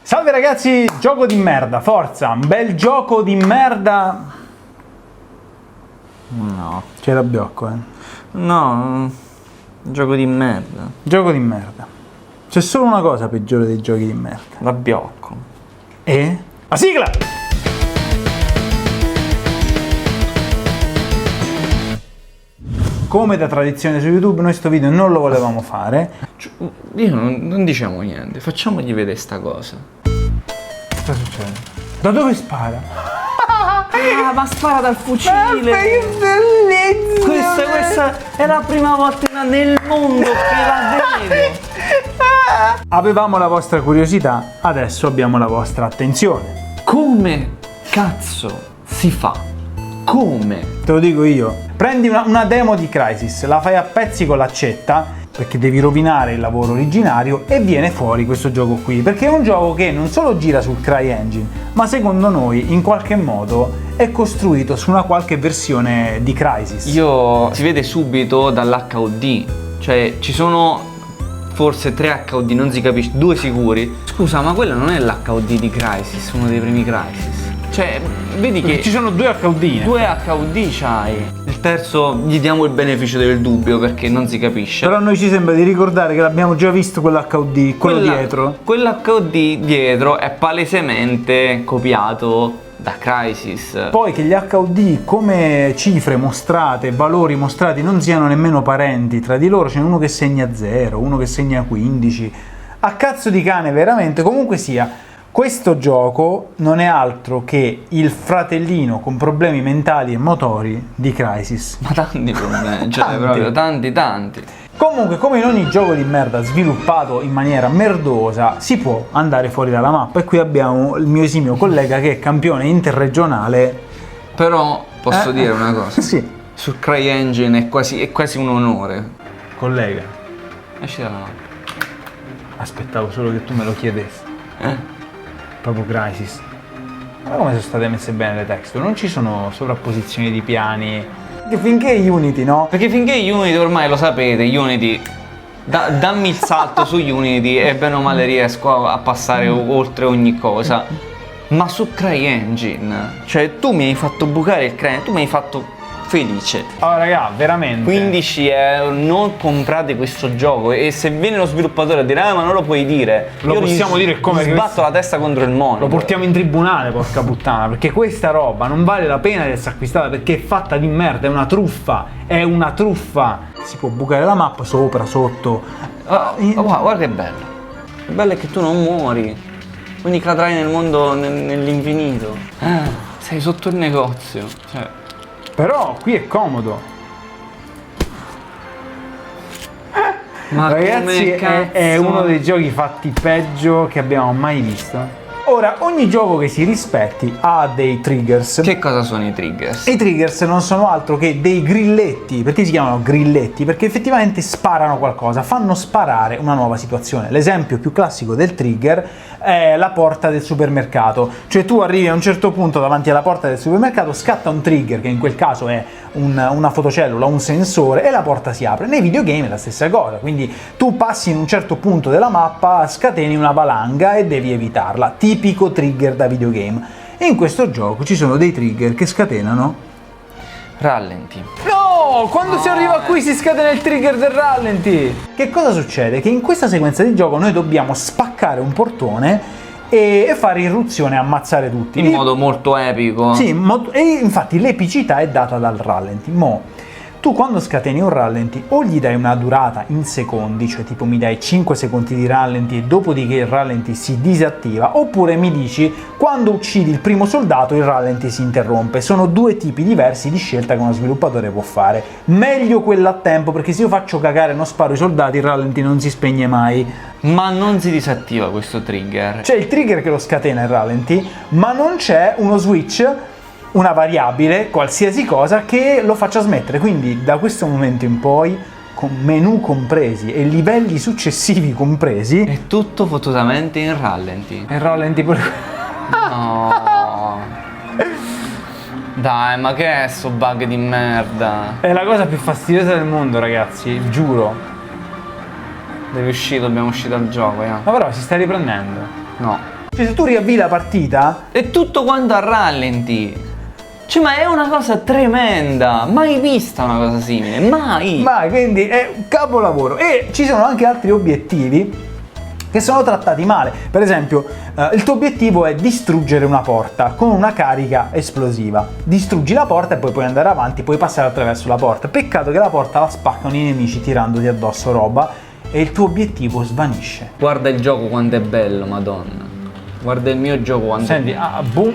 Salve ragazzi, gioco di merda, forza, un bel gioco di merda. No. C'è la biocco, No, gioco di merda. Gioco di merda. C'è solo una cosa peggiore dei giochi di merda. La biocco. E? La sigla! Come da tradizione su YouTube, noi sto video non lo volevamo fare. Io non diciamo niente, facciamogli vedere sta cosa. Cosa succede? Da dove spara? Ah, ma spara dal fucile! Che bellezza! Questa è la prima volta nel mondo che la vedo! Avevamo la vostra curiosità, adesso abbiamo la vostra attenzione. Come cazzo si fa? Come? Te lo dico io. Prendi una demo di Crysis, la fai a pezzi con l'accetta, perché devi rovinare il lavoro originario, e viene fuori questo gioco qui, perché è un gioco che non solo gira sul CryEngine, ma secondo noi in qualche modo è costruito su una qualche versione di Crysis. Si vede subito dall'HUD, cioè ci sono forse 3 HUD, non si capisce, 2 sicuri. Scusa, ma quello non è l'HUD di Crysis, uno dei primi Crysis. Cioè, vedi perché che ci sono 2 HUD. 2 HUD c'hai. Il terzo gli diamo il beneficio del dubbio perché non si capisce. Però a noi ci sembra di ricordare che l'abbiamo già visto quell'HUD, quello dietro. Quell'HUD dietro è palesemente copiato da Crysis. Poi che gli HUD come cifre mostrate, valori mostrati non siano nemmeno parenti tra di loro, c'è uno che segna 0, uno che segna 15. A cazzo di cane veramente, comunque sia. Questo gioco non è altro che il fratellino con problemi mentali e motori di Crysis. Ma tanti problemi, cioè Tanti. proprio tanti. Comunque, come in ogni gioco di merda sviluppato in maniera merdosa, si può andare fuori dalla mappa, e qui abbiamo il mio esimio collega che è campione interregionale. Però posso dire una cosa. Sì. Sul CryEngine è quasi un onore. Collega, Esci dalla mappa. aspettavo solo che tu me lo chiedessi. Proprio Crysis. Ma come sono state messe bene le texture? Non ci sono sovrapposizioni di piani. Che finché Unity, no? Perché finché Unity, ormai lo sapete, Unity, dammi il salto su Unity e bene o male riesco a passare oltre ogni cosa. Ma su CryEngine, cioè tu mi hai fatto bucare il CryEngine, tu mi hai fatto felice. Oh raga, veramente. 15 euro, non comprate questo gioco, e se viene lo sviluppatore a dire ma non lo puoi dire, Lo io possiamo dire come gli che sbatto la testa contro il monitor. Lo portiamo in tribunale, porca puttana, perché questa roba non vale la pena di essere acquistata, perché è fatta di merda, è una truffa, Si può bucare la mappa sopra, sotto. Guarda che bello. Il bello è che tu non muori, quindi cadrai nel mondo, nell'infinito. Sei sotto il negozio, cioè. Però qui è comodo. Ma ragazzi, come è cazzo? uno dei giochi fatti peggio che abbiamo mai visto. Ora, ogni gioco che si rispetti ha dei triggers. Che cosa sono i triggers? E i triggers non sono altro che dei grilletti. Perché si chiamano grilletti? Perché effettivamente sparano qualcosa, fanno sparare una nuova situazione. L'esempio più classico del trigger è la porta del supermercato. Cioè tu arrivi a un certo punto davanti alla porta del supermercato, scatta un trigger, che in quel caso è una fotocellula, un sensore, e la porta si apre. Nei videogame è la stessa cosa, quindi tu passi in un certo punto della mappa, scateni una valanga e devi evitarla. Tipico trigger da videogame. E in questo gioco ci sono dei trigger che scatenano Rallenti. no! Quando si arriva qui si scatena il trigger del rallenti. Che cosa succede? Che in questa sequenza di gioco noi dobbiamo spaccare un portone e fare irruzione e ammazzare tutti. In modo molto epico. Sì, e infatti l'epicità è data dal rallenti. Tu quando scateni un rallenti o gli dai una durata in secondi, cioè tipo mi dai 5 secondi di rallenti e dopodiché il rallenti si disattiva, oppure mi dici quando uccidi il primo soldato il rallenti si interrompe. Sono 2 tipi diversi di scelta che uno sviluppatore può fare. Meglio quella a tempo, perché se io faccio cagare e non sparo i soldati il rallenti non si spegne mai. Ma non si disattiva questo trigger. C'è il trigger che lo scatena il rallenti, ma non c'è uno switch, una variabile, qualsiasi cosa, che lo faccia smettere. Quindi da questo momento in poi, con menu compresi e livelli successivi compresi, È tutto fottutamente in rallenti. il rallenti pure. No. Dai, ma che è sto bug di merda? È la cosa più fastidiosa del mondo, ragazzi, giuro. Dobbiamo uscire dal gioco, Ma però si sta riprendendo. No. Cioè se tu riavvii la partita, è tutto quanto a rallenti. Cioè, ma è una cosa tremenda, mai vista una cosa simile, mai. quindi è un capolavoro. E ci sono anche altri obiettivi che sono trattati male. Per esempio, il tuo obiettivo è distruggere una porta con una carica esplosiva. Distruggi la porta e poi puoi andare avanti, puoi passare attraverso la porta. Peccato che la porta la spaccano i nemici tirandoti addosso roba e il tuo obiettivo svanisce. Guarda il gioco quanto è bello, madonna. Guarda il mio gioco quanto Senti, è bello. boom.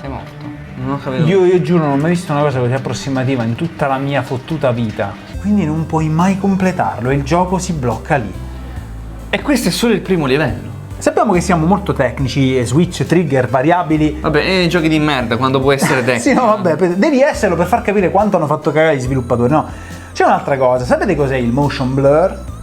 Sei morto. Non ho capito. Io giuro, non ho mai visto una cosa così approssimativa in tutta la mia fottuta vita. Quindi non puoi mai completarlo e il gioco si blocca lì. E questo è solo il primo livello. Sappiamo che siamo molto tecnici, switch, trigger, variabili. Vabbè, e giochi di merda quando può essere tecnico. Sì, no, vabbè, devi esserlo per far capire quanto hanno fatto cagare gli sviluppatori. No, c'è un'altra cosa. Sapete cos'è il motion blur?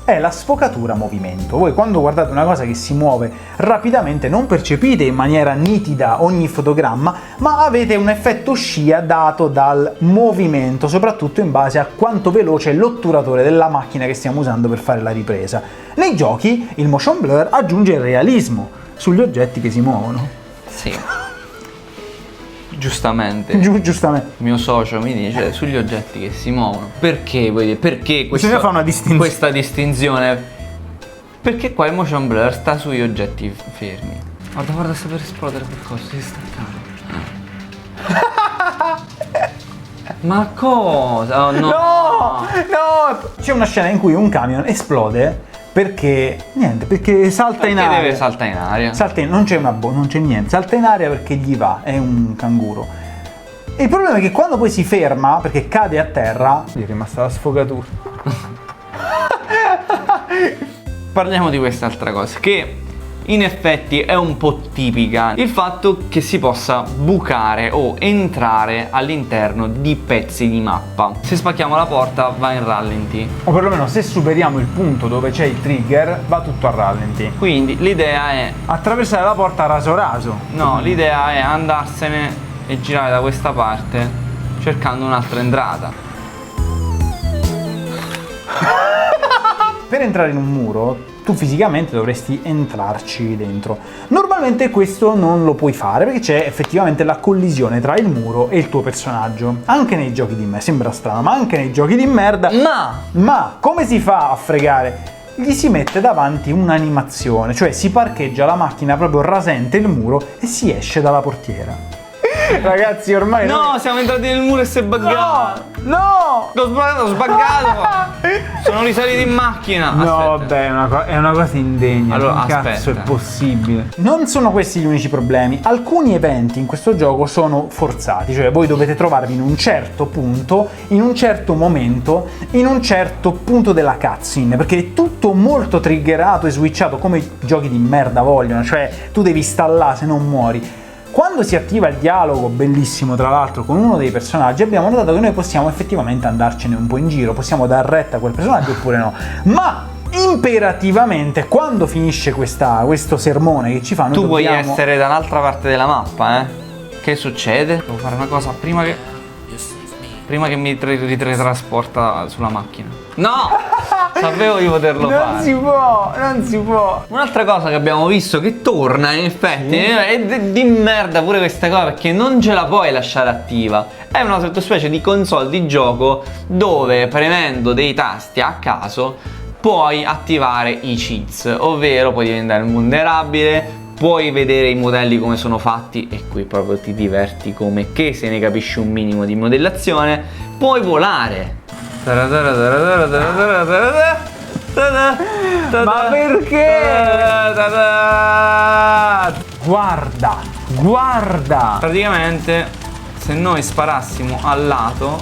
È la sfocatura a movimento. Voi quando guardate una cosa che si muove rapidamente non percepite in maniera nitida ogni fotogramma, ma avete un effetto scia dato dal movimento, soprattutto in base a quanto veloce è l'otturatore della macchina che stiamo usando per fare la ripresa. Nei giochi il motion blur aggiunge il realismo sugli oggetti che si muovono. Sì. Giustamente. Giustamente. Il mio socio mi dice sugli oggetti che si muovono. Perché? Perché Bisogna fare una distinzione. Questa distinzione? Perché qua il motion blur sta sugli oggetti fermi. Guarda, sta per esplodere qualcosa, si sta staccando. Ma cosa? Oh, no! No! C'è una scena in cui un camion esplode perché salta in aria. Deve saltare in aria. Non c'è niente, salta in aria perché gli va, è un canguro. E il problema è che quando poi si ferma, perché cade a terra, gli è rimasta la sfogatura. Parliamo di quest'altra cosa, che in effetti è un po' tipica, il fatto che si possa bucare o entrare all'interno di pezzi di mappa. Se spacchiamo la porta va in rallenti. O perlomeno se superiamo il punto dove c'è il trigger va tutto a rallenti. Quindi l'idea è... attraversare la porta raso raso. No, l'idea è andarsene e girare da questa parte cercando un'altra entrata. Per entrare in un muro tu fisicamente dovresti entrarci dentro. Normalmente questo non lo puoi fare perché c'è effettivamente la collisione tra il muro e il tuo personaggio. Anche nei giochi di merda, sembra strano, ma anche nei giochi di merda. Ma come si fa a fregare? Gli si mette davanti un'animazione, cioè si parcheggia la macchina proprio rasente il muro e si esce dalla portiera. Ragazzi, ormai no, siamo entrati nel muro e si è buggato. No! L'ho sbaggato. Sono risaliti in macchina. No, Aspetta. vabbè, è una cosa indegna. Allora, Come cazzo è aspetta. possibile? Non sono questi gli unici problemi. Alcuni eventi in questo gioco sono forzati, cioè voi dovete trovarvi in un certo punto, in un certo momento, in un certo punto della cutscene, perché è tutto molto triggerato e switchato come i giochi di merda vogliono, cioè tu devi stare là se non muori. Quando si attiva il dialogo, bellissimo tra l'altro, con uno dei personaggi, abbiamo notato che noi possiamo effettivamente andarcene un po' in giro, possiamo dar retta a quel personaggio oppure no, ma imperativamente quando finisce questo sermone che ci fanno, Tu vuoi essere dall'altra parte della mappa, eh? Che succede? Devo fare una cosa prima che mi riteletrasporta sulla macchina. No! Sapevo di poterlo fare. Non si può. Un'altra cosa che abbiamo visto che torna in effetti è di merda pure questa cosa, perché non ce la puoi lasciare attiva. È una sottospecie di console di gioco dove premendo dei tasti a caso puoi attivare i cheats, ovvero puoi diventare invulnerabile, puoi vedere i modelli come sono fatti e qui proprio ti diverti come che se ne capisci un minimo di modellazione, puoi volare. Ma perché? Guarda! Praticamente se noi sparassimo al lato,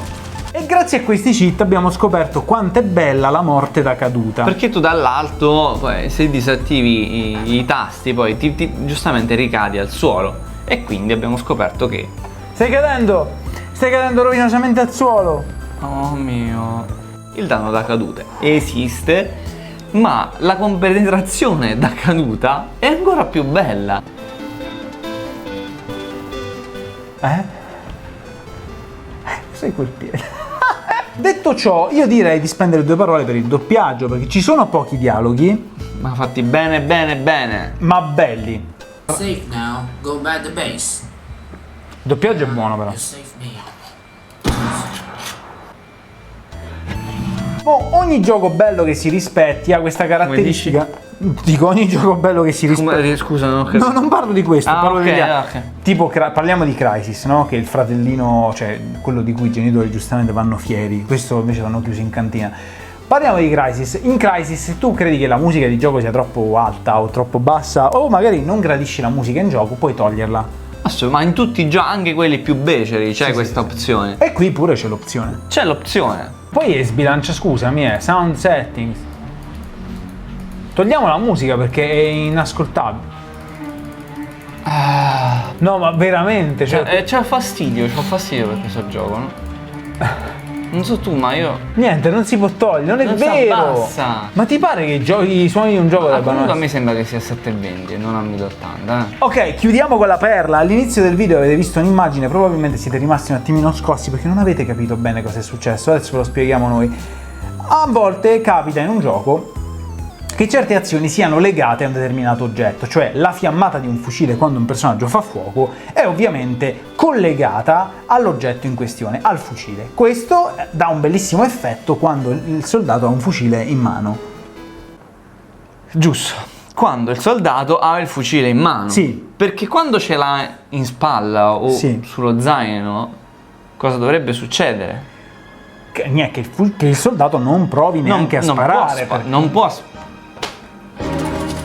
e grazie a questi cheat abbiamo scoperto quanto è bella la morte da caduta. perché tu dall'alto poi, se disattivi i tasti poi ti giustamente ricadi al suolo, e quindi abbiamo scoperto che Stai cadendo rovinosamente al suolo. oh mio, il danno da cadute esiste, ma la compenetrazione da caduta è ancora più bella. Sai quel piede. Detto ciò, io direi di spendere 2 parole per il doppiaggio, perché ci sono pochi dialoghi, Ma fatti bene, bene, bene. ma belli. Safe now. Go back to base. Il doppiaggio è buono però. You're safe me. Ogni gioco bello che si rispetti ha questa caratteristica. Dico, ogni gioco bello che si rispetti. Scusa, non ho capito. No, non parlo di questo, Ah, parlo ok, degli ok. Tipo, parliamo di Crysis, no? Che è il fratellino, cioè quello di cui i genitori giustamente vanno fieri. Questo invece l'hanno chiuso in cantina. Parliamo di Crysis. In Crysis, se tu credi che la musica di gioco sia troppo alta o troppo bassa, o magari non gradisci la musica in gioco, puoi toglierla. Ma in tutti i giochi, anche quelli più beceri, c'è questa opzione. E qui pure c'è l'opzione. C'è l'opzione. Poi sbilancia, scusami, sound settings. Togliamo la musica perché è inascoltabile. No, ma veramente, cioè, C'ho fastidio per questo gioco, no? Non so tu, ma io. niente, non si può togliere, non è Non si vero. abbassa. Ma ti pare che i suoni di un gioco debbano Comunque a essere... me sembra che sia 720 e non a 1080, Ok, chiudiamo con la perla. All'inizio del video avete visto un'immagine, probabilmente siete rimasti un attimino scossi perché non avete capito bene cosa è successo. Adesso ve lo spieghiamo noi. A volte capita in un gioco che certe azioni siano legate a un determinato oggetto, cioè la fiammata di un fucile quando un personaggio fa fuoco è ovviamente collegata all'oggetto in questione, al fucile. Questo dà un bellissimo effetto quando il soldato ha un fucile in mano. Giusto. Quando il soldato ha il fucile in mano. Sì. Perché quando ce l'ha in spalla o Sì. sullo zaino, cosa dovrebbe succedere? Che il soldato non provi neanche a sparare. Non può.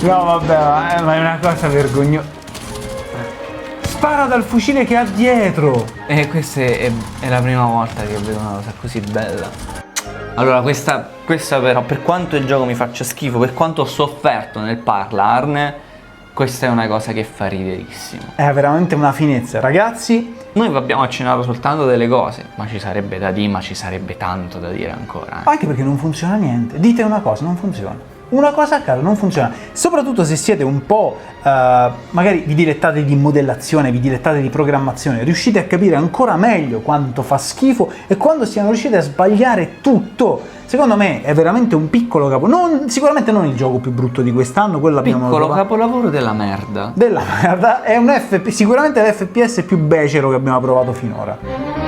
No, vabbè, ma è una cosa vergognosa. Spara dal fucile che ha dietro. E questa è la prima volta che vedo una cosa così bella. Allora, questa però, per quanto il gioco mi faccia schifo, per quanto ho sofferto nel parlarne, questa è una cosa che fa riderissimo. È veramente una finezza, ragazzi. Noi vi abbiamo accennato soltanto delle cose, ma ci sarebbe da dire, ma ci sarebbe tanto da dire ancora. Anche perché non funziona niente. Dite una cosa, non funziona. Una cosa a caso non funziona. Soprattutto se siete un po', magari vi dilettate di modellazione, vi dilettate di programmazione, riuscite a capire ancora meglio quanto fa schifo e quando siano riusciti a sbagliare tutto. Secondo me è veramente un piccolo sicuramente non il gioco più brutto di quest'anno, quello l'abbiamo Piccolo provato. capolavoro della merda. Della merda, è sicuramente l'FPS più becero che abbiamo provato finora.